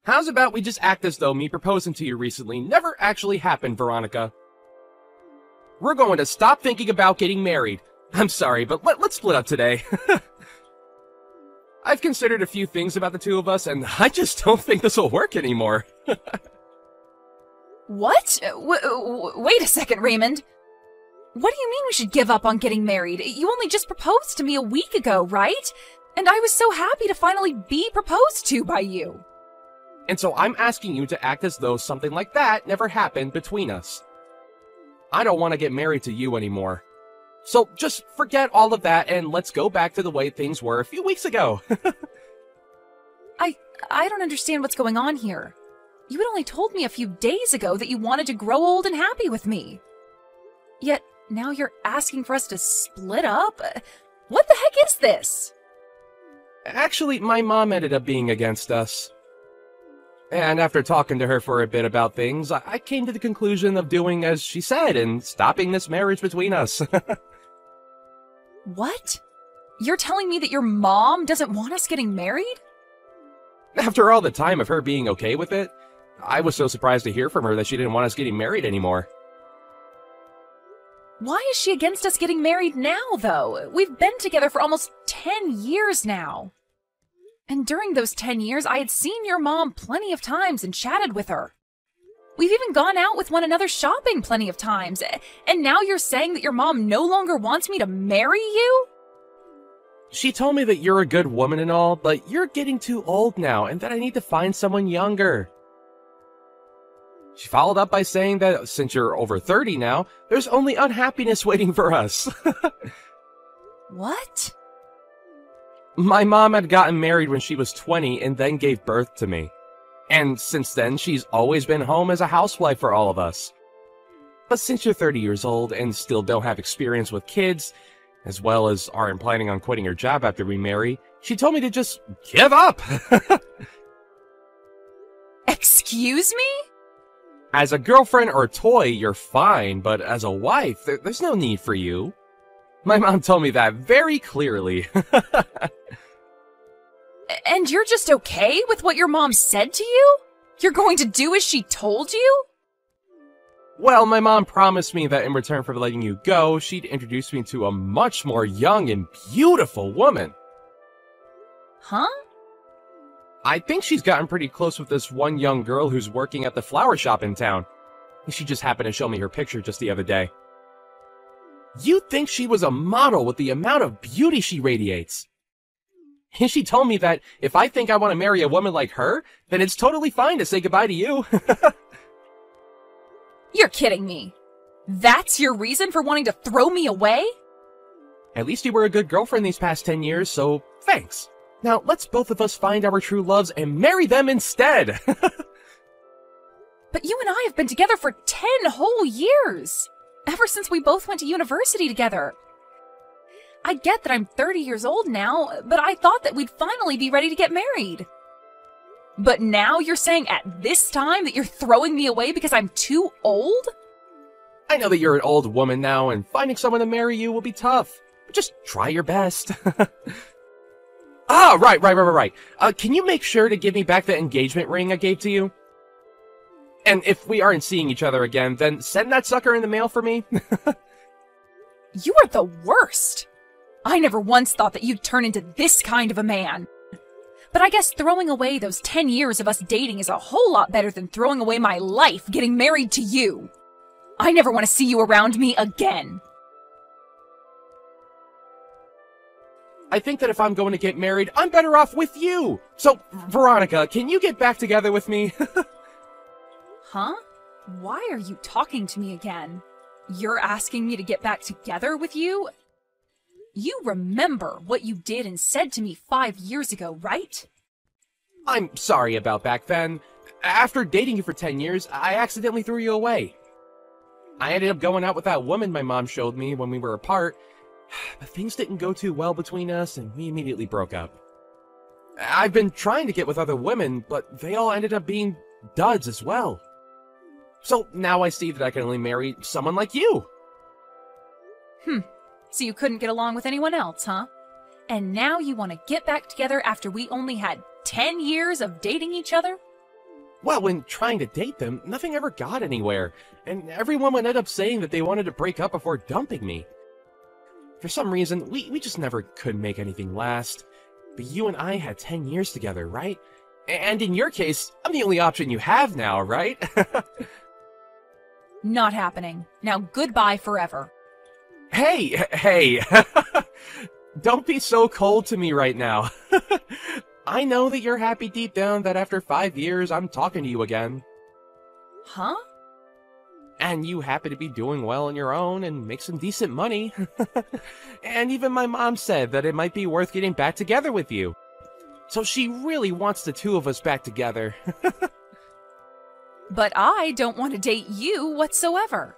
How's about we just act as though me proposing to you recently never actually happened, Veronica? We're going to stop thinking about getting married. I'm sorry, but let's split up today. I've considered a few things about the two of us, and I just don't think this will work anymore. What? Wait a second, Raymond. What do you mean we should give up on getting married? You only just proposed to me a week ago, right? And I was so happy to finally be proposed to by you. And so I'm asking you to act as though something like that never happened between us. I don't want to get married to you anymore. So just forget all of that and let's go back to the way things were a few weeks ago. I don't understand what's going on here. You had only told me a few days ago that you wanted to grow old and happy with me. Yet now you're asking for us to split up? What the heck is this? Actually, my mom ended up being against us. And after talking to her for a bit about things, I came to the conclusion of doing as she said and stopping this marriage between us. What? You're telling me that your mom doesn't want us getting married? After all the time of her being okay with it, I was so surprised to hear from her that she didn't want us getting married anymore. Why is she against us getting married now, though? We've been together for almost 10 years now. And during those 10 years, I had seen your mom plenty of times and chatted with her. We've even gone out with one another shopping plenty of times. And now you're saying that your mom no longer wants me to marry you? She told me that you're a good woman and all, but you're getting too old now and that I need to find someone younger. She followed up by saying that since you're over 30 now, there's only unhappiness waiting for us. What? My mom had gotten married when she was 20 and then gave birth to me. And since then, she's always been home as a housewife for all of us. But since you're 30 years old and still don't have experience with kids, as well as aren't planning on quitting your job after we marry, she told me to just give up. Excuse me? As a girlfriend or toy, you're fine, but as a wife, there's no need for you. My mom told me that very clearly. And you're just okay with what your mom said to you? You're going to do as she told you? Well, my mom promised me that in return for letting you go, she'd introduce me to a much more young and beautiful woman. Huh? I think she's gotten pretty close with this one young girl who's working at the flower shop in town. She just happened to show me her picture just the other day. You'd think she was a model with the amount of beauty she radiates. And she told me that if I think I want to marry a woman like her, then it's totally fine to say goodbye to you. You're kidding me. That's your reason for wanting to throw me away? At least you were a good girlfriend these past 10 years, so thanks. Now let's both of us find our true loves and marry them instead. But you and I have been together for 10 whole years. Ever since we both went to university together. I get that I'm 30 years old now, but I thought that we'd finally be ready to get married. But now you're saying at this time that you're throwing me away because I'm too old? I know that you're an old woman now, and finding someone to marry you will be tough. But just try your best. Right. Can you make sure to give me back the engagement ring I gave to you? And if we aren't seeing each other again, then send that sucker in the mail for me. You are the worst. I never once thought that you'd turn into this kind of a man. But I guess throwing away those 10 years of us dating is a whole lot better than throwing away my life getting married to you. I never want to see you around me again. I think that if I'm going to get married, I'm better off with you. So, Veronica, can you get back together with me? Huh? Why are you talking to me again? You're asking me to get back together with you? You remember what you did and said to me 5 years ago, right? I'm sorry about back then. After dating you for 10 years, I accidentally threw you away. I ended up going out with that woman my mom showed me when we were apart, but things didn't go too well between us and we immediately broke up. I've been trying to get with other women, but they all ended up being duds as well. So now I see that I can only marry someone like you. So you couldn't get along with anyone else, huh? And now you want to get back together after we only had 10 years of dating each other? Well, when trying to date them, nothing ever got anywhere, and everyone would end up saying that they wanted to break up before dumping me. For some reason, we just never could make anything last. But you and I had 10 years together, right? And in your case, I'm the only option you have now, right? Not happening. Now goodbye forever. Hey! Don't be so cold to me right now. I know that you're happy deep down that after 5 years I'm talking to you again. Huh? And you happen to be doing well on your own and make some decent money. And even my mom said that it might be worth getting back together with you. So she really wants the two of us back together. But I don't want to date you whatsoever.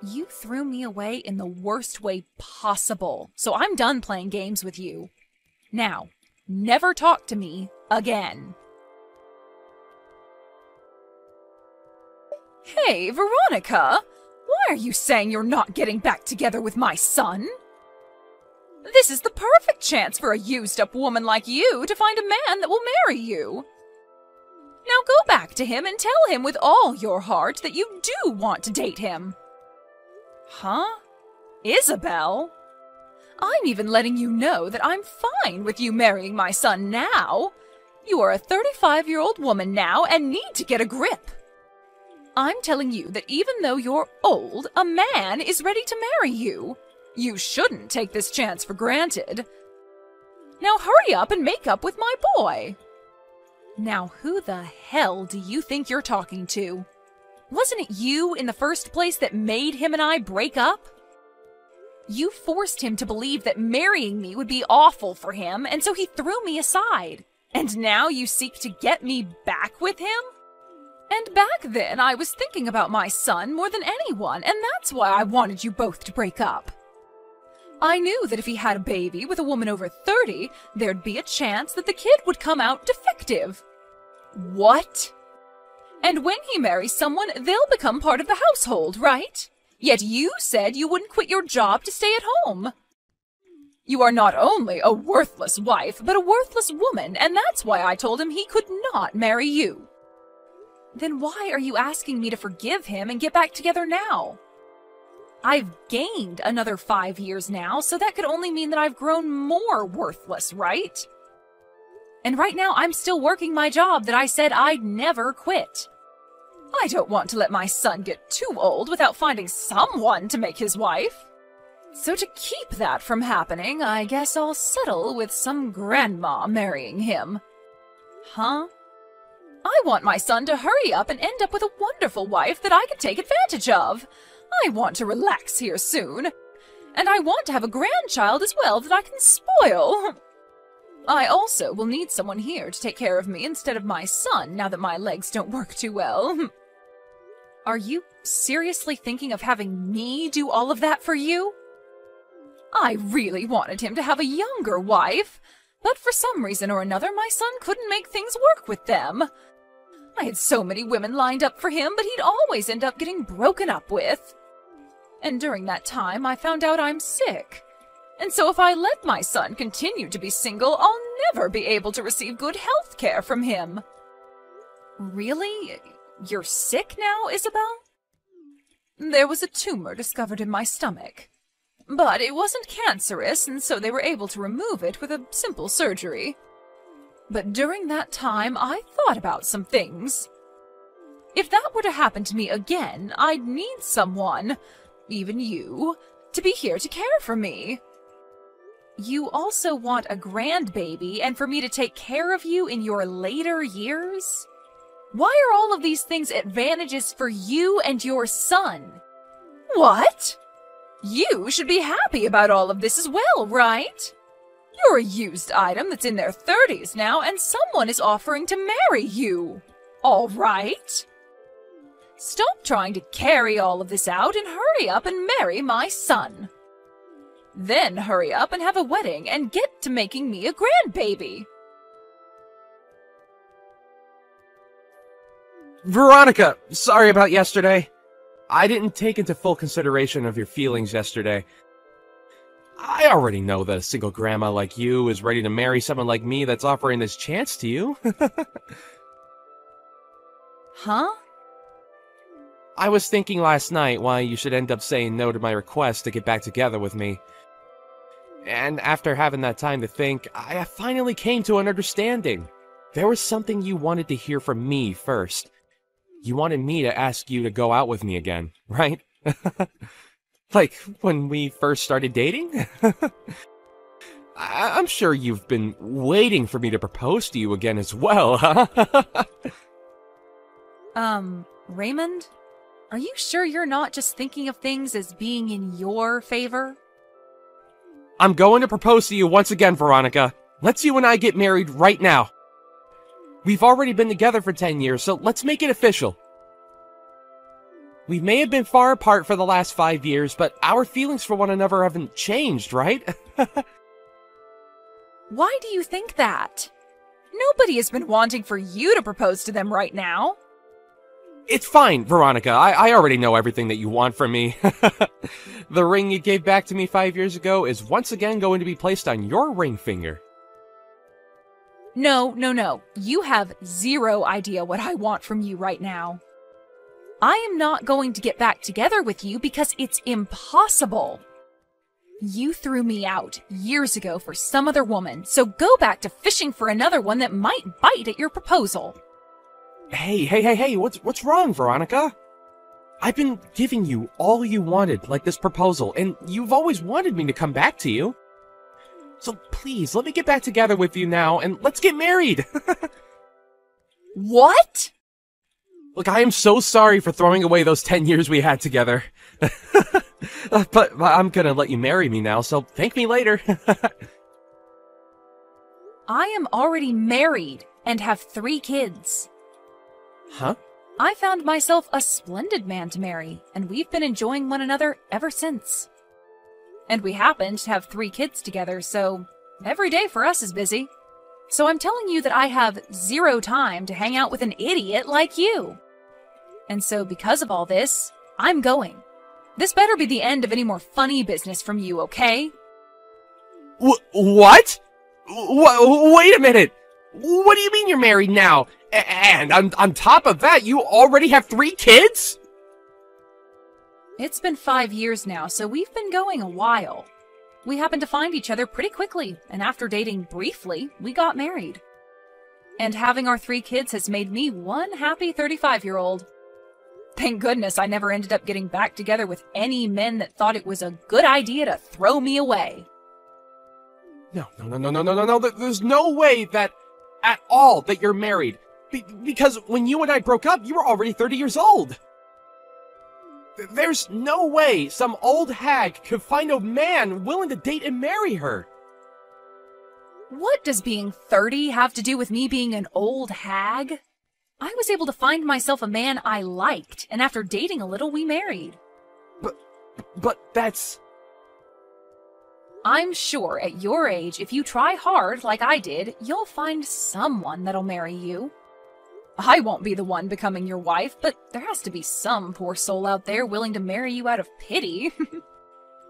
You threw me away in the worst way possible, so I'm done playing games with you. Now, never talk to me again. Hey, Veronica! Why are you saying you're not getting back together with my son? This is the perfect chance for a used-up woman like you to find a man that will marry you. Now go back to him and tell him with all your heart that you do want to date him. Huh? Isabelle? I'm even letting you know that I'm fine with you marrying my son now. You are a 35-year-old woman now and need to get a grip. I'm telling you that even though you're old, a man is ready to marry you. You shouldn't take this chance for granted. Now hurry up and make up with my boy. Now who the hell do you think you're talking to? Wasn't it you in the first place that made him and I break up? You forced him to believe that marrying me would be awful for him, and so he threw me aside. And now you seek to get me back with him? And back then I was thinking about my son more than anyone, and that's why I wanted you both to break up. I knew that if he had a baby with a woman over 30, there'd be a chance that the kid would come out defective. What? And when he marries someone, they'll become part of the household, right? Yet you said you wouldn't quit your job to stay at home. You are not only a worthless wife, but a worthless woman, and that's why I told him he could not marry you. Then why are you asking me to forgive him and get back together now? I've gained another 5 years now, so that could only mean that I've grown more worthless, right? And right now I'm still working my job that I said I'd never quit. I don't want to let my son get too old without finding someone to make his wife. So to keep that from happening, I guess I'll settle with some grandma marrying him. Huh? I want my son to hurry up and end up with a wonderful wife that I can take advantage of. I want to relax here soon. And I want to have a grandchild as well that I can spoil. I also will need someone here to take care of me instead of my son now that my legs don't work too well. Are you seriously thinking of having me do all of that for you? I really wanted him to have a younger wife, but for some reason or another my son couldn't make things work with them. I had so many women lined up for him, but he'd always end up getting broken up with. And during that time, I found out I'm sick. And so if I let my son continue to be single, I'll never be able to receive good health care from him. Really? You're sick now, Isabelle? There was a tumor discovered in my stomach. But it wasn't cancerous, and so they were able to remove it with a simple surgery. But during that time, I thought about some things. If that were to happen to me again, I'd need someone, even you, to be here to care for me. You also want a grandbaby and for me to take care of you in your later years? Why are all of these things advantages for you and your son? What? You should be happy about all of this as well, right? You're a used item that's in their 30s now, and someone is offering to marry you. All right? Stop trying to carry all of this out and hurry up and marry my son. Then hurry up and have a wedding and get to making me a grandbaby. Veronica, sorry about yesterday. I didn't take into full consideration of your feelings yesterday. I already know that a single grandma like you is ready to marry someone like me that's offering this chance to you. Huh? I was thinking last night why you should end up saying no to my request to get back together with me. And after having that time to think, I finally came to an understanding. There was something you wanted to hear from me first. You wanted me to ask you to go out with me again, right? Like when we first started dating? I'm sure you've been waiting for me to propose to you again as well, huh? Raymond? Are you sure you're not just thinking of things as being in your favor? I'm going to propose to you once again, Veronica. Let's you and I get married right now. We've already been together for 10 years, so let's make it official. We may have been far apart for the last 5 years, but our feelings for one another haven't changed, right? Why do you think that? Nobody has been wanting for you to propose to them right now. It's fine, Veronica. I already know everything that you want from me. The ring you gave back to me 5 years ago is once again going to be placed on your ring finger. No. You have zero idea what I want from you right now. I am not going to get back together with you because it's impossible. You threw me out years ago for some other woman, so go back to fishing for another one that might bite at your proposal. Hey, what's wrong, Veronica? I've been giving you all you wanted, like this proposal, and you've always wanted me to come back to you. So please, let me get back together with you now, and let's get married! What? Look, I am so sorry for throwing away those 10 years we had together. But I'm gonna let you marry me now, so thank me later. I am already married and have 3 kids. Huh? I found myself a splendid man to marry, and we've been enjoying one another ever since. And we happen to have 3 kids together, so every day for us is busy. So I'm telling you that I have 0 time to hang out with an idiot like you. And so because of all this, I'm going. This better be the end of any more funny business from you, okay? What? Wait a minute! What do you mean you're married now? And on top of that, you already have 3 kids? It's been 5 years now, so we've been going a while. We happened to find each other pretty quickly, and after dating briefly, we got married. And having our 3 kids has made me one happy 35-year-old. Thank goodness I never ended up getting back together with any men that thought it was a good idea to throw me away. No. There's no way that at all that you're married. Because when you and I broke up, you were already 30 years old. There's no way some old hag could find a man willing to date and marry her. What does being 30 have to do with me being an old hag? I was able to find myself a man I liked, and after dating a little, we married. But that's... I'm sure at your age, if you try hard like I did, you'll find someone that'll marry you. I won't be the one becoming your wife, but there has to be some poor soul out there willing to marry you out of pity.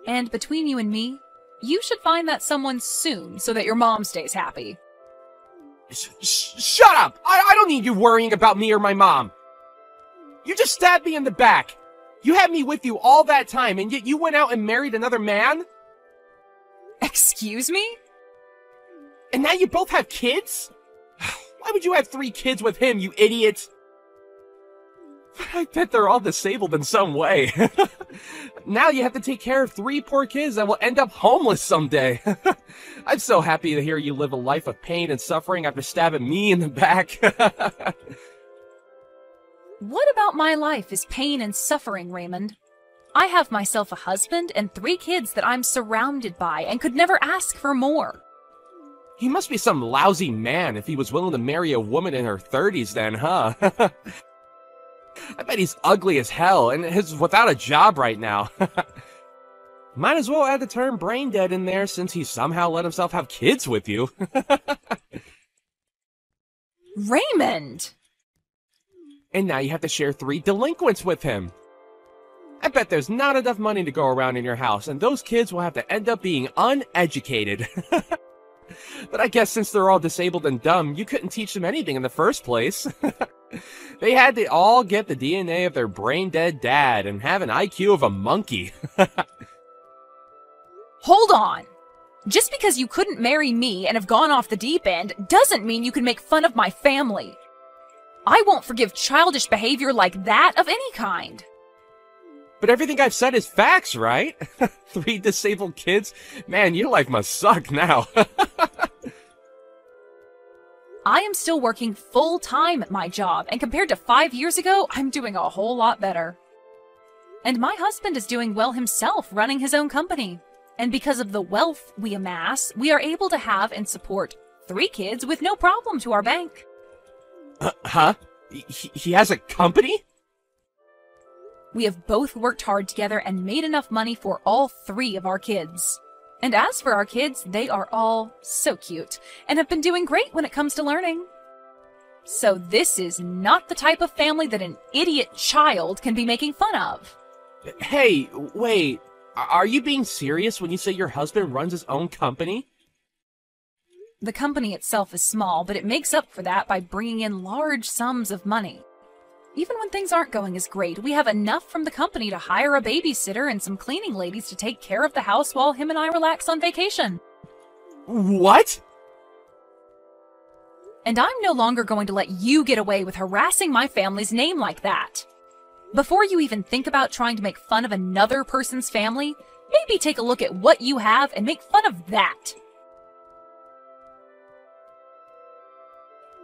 And between you and me, you should find that someone soon so that your mom stays happy. Shut up! I don't need you worrying about me or my mom. You just stabbed me in the back. You had me with you all that time, and yet you went out and married another man? Excuse me? And now you both have kids? Why would you have 3 kids with him, you idiot? I bet they're all disabled in some way. Now you have to take care of 3 poor kids that will end up homeless someday. I'm so happy to hear you live a life of pain and suffering after stabbing me in the back. What about my life is pain and suffering, Raymond? I have myself a husband and 3 kids that I'm surrounded by and could never ask for more. He must be some lousy man if he was willing to marry a woman in her 30s then, huh? I bet he's ugly as hell and is without a job right now. Might as well add the term brain dead in there since he somehow let himself have kids with you. Raymond! And now you have to share 3 delinquents with him. I bet there's not enough money to go around in your house, and those kids will have to end up being uneducated. But I guess since they're all disabled and dumb, you couldn't teach them anything in the first place. They had to all get the DNA of their brain-dead dad and have an IQ of a monkey. Hold on! Just because you couldn't marry me and have gone off the deep end doesn't mean you can make fun of my family. I won't forgive childish behavior like that of any kind. But everything I've said is facts, right? 3 disabled kids? Man, your life must suck now. I am still working full-time at my job, and compared to 5 years ago, I'm doing a whole lot better. And my husband is doing well himself, running his own company. And because of the wealth we amass, we are able to have and support 3 kids with no problem to our bank. Huh? He has a company? We have both worked hard together and made enough money for all 3 of our kids. And as for our kids, they are all so cute and have been doing great when it comes to learning. So this is not the type of family that an idiot child can be making fun of. Hey, wait. Are you being serious when you say your husband runs his own company? The company itself is small, but it makes up for that by bringing in large sums of money. Even when things aren't going as great, we have enough from the company to hire a babysitter and some cleaning ladies to take care of the house while him and I relax on vacation. What? And I'm no longer going to let you get away with harassing my family's name like that. Before you even think about trying to make fun of another person's family, maybe take a look at what you have and make fun of that.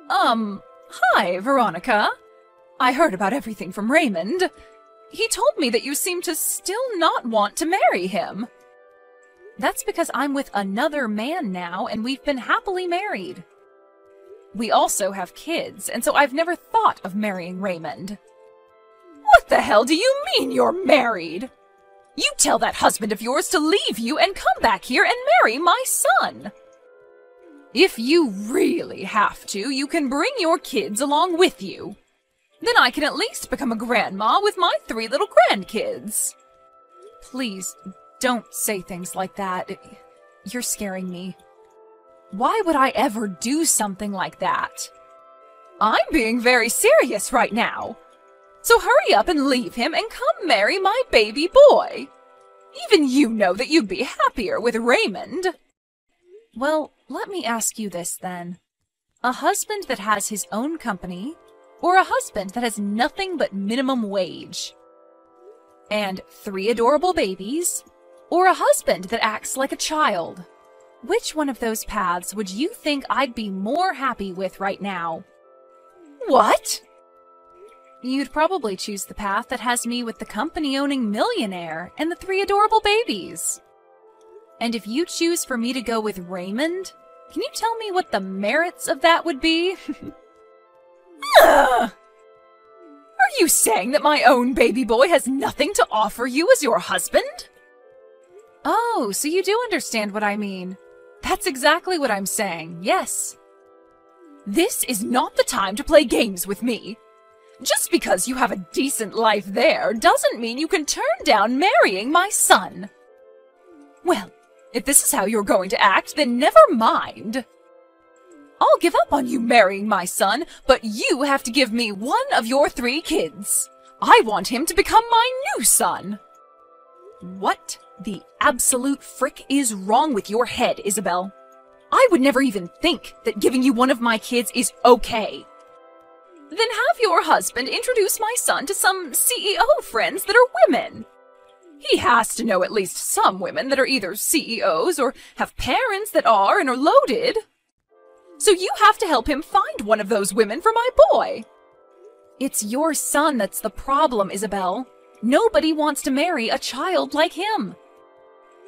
Hi, Veronica. I heard about everything from Raymond. He told me that you seem to still not want to marry him. That's because I'm with another man now, and we've been happily married. We also have kids, and so I've never thought of marrying Raymond. What the hell do you mean you're married? You tell that husband of yours to leave you and come back here and marry my son. If you really have to, you can bring your kids along with you. Then I can at least become a grandma with my 3 little grandkids. Please, don't say things like that. You're scaring me. Why would I ever do something like that? I'm being very serious right now. So hurry up and leave him and come marry my baby boy. Even you know that you'd be happier with Raymond. Well, let me ask you this then. A husband that has his own company, or a husband that has nothing but minimum wage? And 3 adorable babies, or a husband that acts like a child? Which one of those paths would you think I'd be more happy with right now? What? You'd probably choose the path that has me with the company-owning millionaire and the 3 adorable babies. And if you choose for me to go with Raymond, can you tell me what the merits of that would be? Are you saying that my own baby boy has nothing to offer you as your husband? Oh, so you do understand what I mean. That's exactly what I'm saying, yes. This is not the time to play games with me. Just because you have a decent life there doesn't mean you can turn down marrying my son. Well, if this is how you're going to act, then never mind. I'll give up on you marrying my son, but you have to give me one of your 3 kids. I want him to become my new son. What the absolute frick is wrong with your head, Isabelle? I would never even think that giving you one of my kids is okay. Then have your husband introduce my son to some CEO friends that are women. He has to know at least some women that are either CEOs or have parents that are and are loaded. So you have to help him find one of those women for my boy. It's your son that's the problem, Isabelle. Nobody wants to marry a child like him.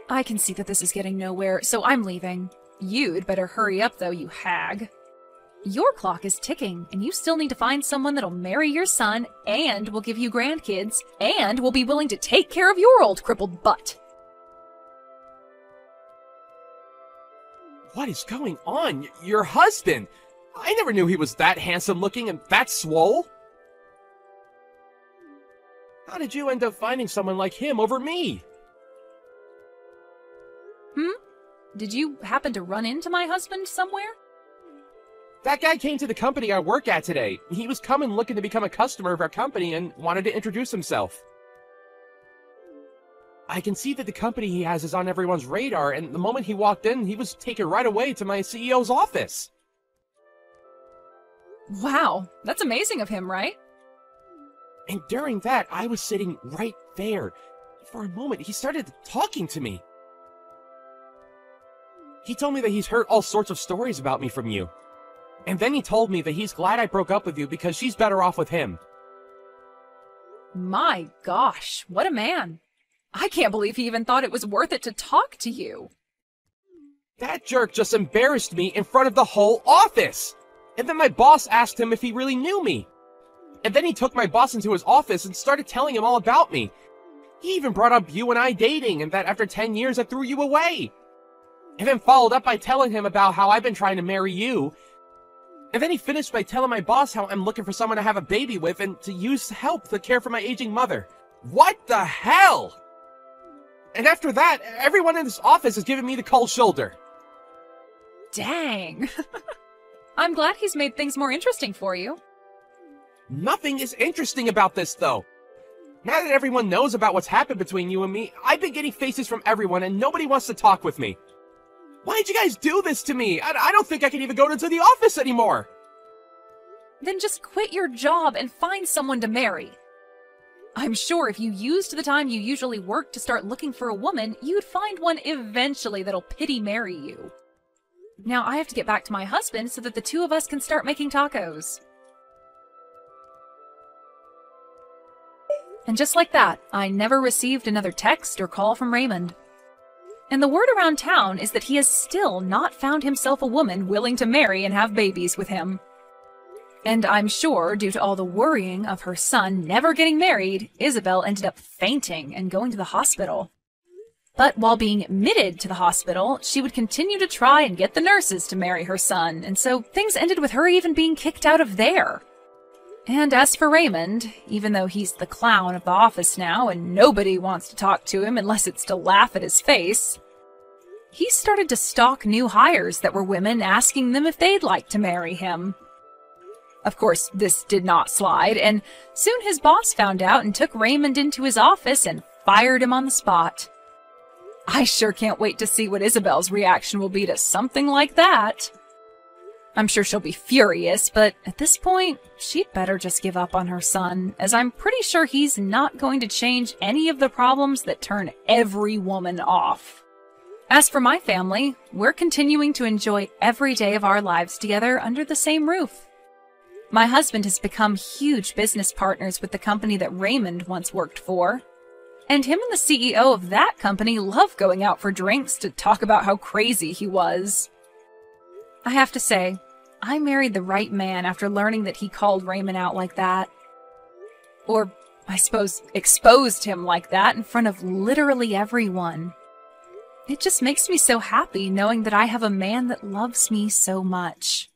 I can see that this is getting nowhere, so I'm leaving. You'd better hurry up, though, you hag. Your clock is ticking, and you still need to find someone that'll marry your son, and will give you grandkids, and will be willing to take care of your old crippled butt. What is going on? Your husband! I never knew he was that handsome looking and that swole! How did you end up finding someone like him over me? Did you happen to run into my husband somewhere? That guy came to the company I work at today. He was coming looking to become a customer of our company and wanted to introduce himself. I can see that the company he has is on everyone's radar, and the moment he walked in, he was taken right away to my CEO's office. Wow, that's amazing of him, right? And during that, I was sitting right there. For a moment, he started talking to me. He told me that he's heard all sorts of stories about me from you. And then he told me that he's glad I broke up with you because she's better off with him. My gosh, what a man. I can't believe he even thought it was worth it to talk to you. That jerk just embarrassed me in front of the whole office. And then my boss asked him if he really knew me. And then he took my boss into his office and started telling him all about me. He even brought up you and I dating, and that after 10 years I threw you away. And then followed up by telling him about how I've been trying to marry you. And then he finished by telling my boss how I'm looking for someone to have a baby with and to use help to care for my aging mother. What the hell? And after that, everyone in this office has given me the cold shoulder. Dang. I'm glad he's made things more interesting for you. Nothing is interesting about this, though. Now that everyone knows about what's happened between you and me, I've been getting faces from everyone and nobody wants to talk with me. Why did you guys do this to me? I don't think I can even go into the office anymore. Then just quit your job and find someone to marry. I'm sure if you used the time you usually work to start looking for a woman, you'd find one eventually that'll pity marry you. Now I have to get back to my husband so that the two of us can start making tacos. And just like that, I never received another text or call from Raymond. And the word around town is that he has still not found himself a woman willing to marry and have babies with him. And I'm sure, due to all the worrying of her son never getting married, Isabelle ended up fainting and going to the hospital. But while being admitted to the hospital, she would continue to try and get the nurses to marry her son, and so things ended with her even being kicked out of there. And as for Raymond, even though he's the clown of the office now and nobody wants to talk to him unless it's to laugh at his face, he started to stalk new hires that were women, asking them if they'd like to marry him. Of course, this did not slide, and soon his boss found out and took Raymond into his office and fired him on the spot. I sure can't wait to see what Isabelle's reaction will be to something like that. I'm sure she'll be furious, but at this point, she'd better just give up on her son, as I'm pretty sure he's not going to change any of the problems that turn every woman off. As for my family, we're continuing to enjoy every day of our lives together under the same roof. My husband has become huge business partners with the company that Raymond once worked for. And him and the CEO of that company love going out for drinks to talk about how crazy he was. I have to say, I married the right man after learning that he called Raymond out like that. Or, I suppose, exposed him like that in front of literally everyone. It just makes me so happy knowing that I have a man that loves me so much.